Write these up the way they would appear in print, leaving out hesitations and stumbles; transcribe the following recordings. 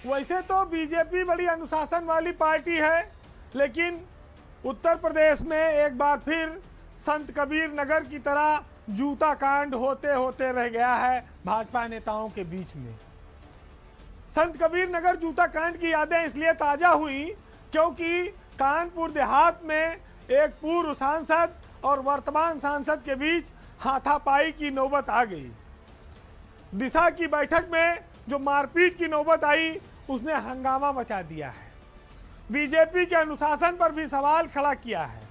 वैसे तो बीजेपी बड़ी अनुशासन वाली पार्टी है, लेकिन उत्तर प्रदेश में एक बार फिर संत कबीर नगर की तरह जूता कांड होते होते रह गया है भाजपा नेताओं के बीच में। संत कबीर नगर जूता कांड की यादें इसलिए ताजा हुई क्योंकि कानपुर देहात में एक पूर्व सांसद और वर्तमान सांसद के बीच हाथापाई की नौबत आ गई। दिशा की बैठक में जो मारपीट की नौबत आई उसने हंगामा मचा दिया है। बीजेपी के अनुशासन पर भी सवाल खड़ा किया है।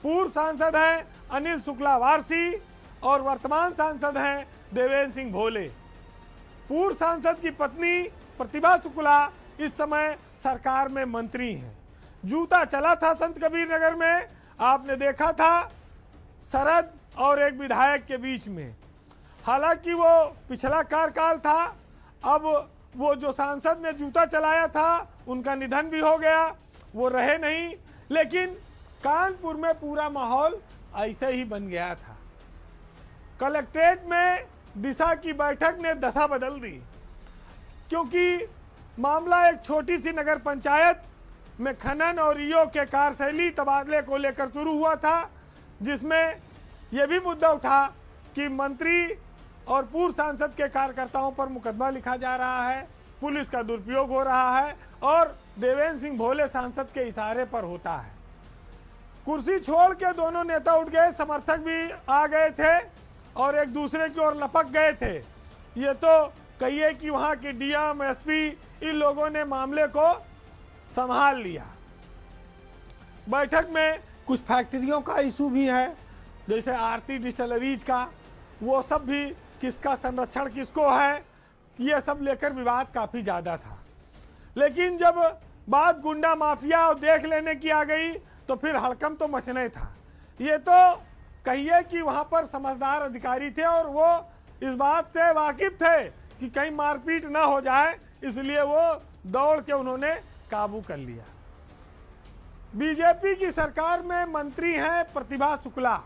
पूर्व सांसद हैं अनिल शुक्ला वारसी और वर्तमान सांसद हैं देवेंद्र सिंह भोले। पूर्व सांसद की पत्नी प्रतिभा शुक्ला इस समय सरकार में मंत्री हैं। जूता चला था संत कबीर नगर में, आपने देखा था शरद और एक विधायक के बीच में। हालांकि वो पिछला कार्यकाल था, अब वो जो सांसद ने जूता चलाया था उनका निधन भी हो गया, वो रहे नहीं, लेकिन कानपुर में पूरा माहौल ऐसे ही बन गया था। कलेक्ट्रेट में दिशा की बैठक ने दशा बदल दी, क्योंकि मामला एक छोटी सी नगर पंचायत में खनन और ईओ के कार्यशैली तबादले को लेकर शुरू हुआ था, जिसमें यह भी मुद्दा उठा कि मंत्री और पूर्व सांसद के कार्यकर्ताओं पर मुकदमा लिखा जा रहा है, पुलिस का दुरुपयोग हो रहा है और देवेंद्र सिंह भोले सांसद के इशारे पर होता है। कुर्सी छोड़ के दोनों नेता उठ गए, समर्थक भी आ गए थे और एक दूसरे की ओर लपक गए थे। ये तो कहिए कि वहाँ के डीएम, एसपी, इन लोगों ने मामले को संभाल लिया। बैठक में कुछ फैक्ट्रियों का इशू भी है, जैसे आरती डिस्टिलरीज का, वो सब भी किसका संरक्षण किसको है, ये सब लेकर विवाद काफ़ी ज़्यादा था। लेकिन जब बात गुंडा माफिया और देख लेने की आ गई तो फिर हड़कंप तो मचना ही था। ये तो कहिए कि वहाँ पर समझदार अधिकारी थे और वो इस बात से वाकिफ थे कि कहीं मारपीट ना हो जाए, इसलिए वो दौड़ के उन्होंने काबू कर लिया। बीजेपी की सरकार में मंत्री हैं प्रतिभा शुक्ला,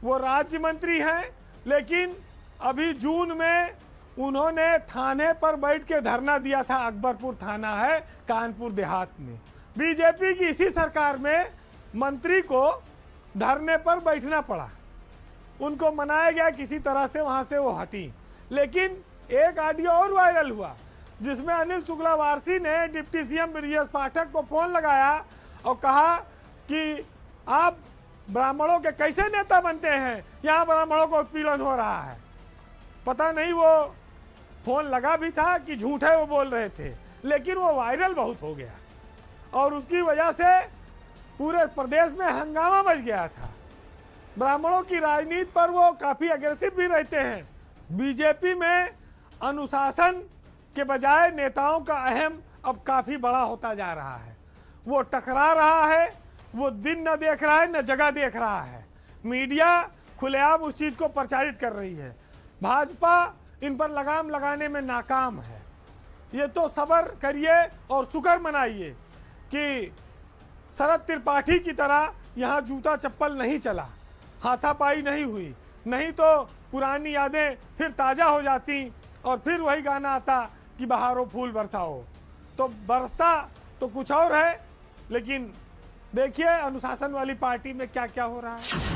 वो राज्य मंत्री हैं, लेकिन अभी जून में उन्होंने थाने पर बैठ के धरना दिया था। अकबरपुर थाना है कानपुर देहात में। बीजेपी की इसी सरकार में मंत्री को धरने पर बैठना पड़ा, उनको मनाया गया किसी तरह से, वहां से वो हटी। लेकिन एक ऑडियो और वायरल हुआ जिसमें अनिल शुक्ला वारसी ने डिप्टी सीएम ब्रजेश पाठक को फोन लगाया और कहा कि आप ब्राह्मणों के कैसे नेता बनते हैं, यहाँ ब्राह्मणों को उत्पीड़न हो रहा है। पता नहीं वो फोन लगा भी था कि झूठ है वो बोल रहे थे, लेकिन वो वायरल बहुत हो गया और उसकी वजह से पूरे प्रदेश में हंगामा मच गया था। ब्राह्मणों की राजनीति पर वो काफ़ी अग्रेसिव भी रहते हैं। बीजेपी में अनुशासन के बजाय नेताओं का अहम अब काफ़ी बड़ा होता जा रहा है। वो टकरा रहा है, वो दिन न देख रहा है न जगह देख रहा है। मीडिया खुलेआम उस चीज़ को प्रचारित कर रही है। भाजपा इन पर लगाम लगाने में नाकाम है। ये तो सब्र करिए और शुक्र मनाइए कि शरद त्रिपाठी की तरह यहाँ जूता चप्पल नहीं चला, हाथापाई नहीं हुई, नहीं तो पुरानी यादें फिर ताज़ा हो जाती और फिर वही गाना आता कि बहारों फूल बरसाओ। तो बरसता तो कुछ और है, लेकिन देखिए अनुशासन वाली पार्टी में क्या क्या हो रहा है।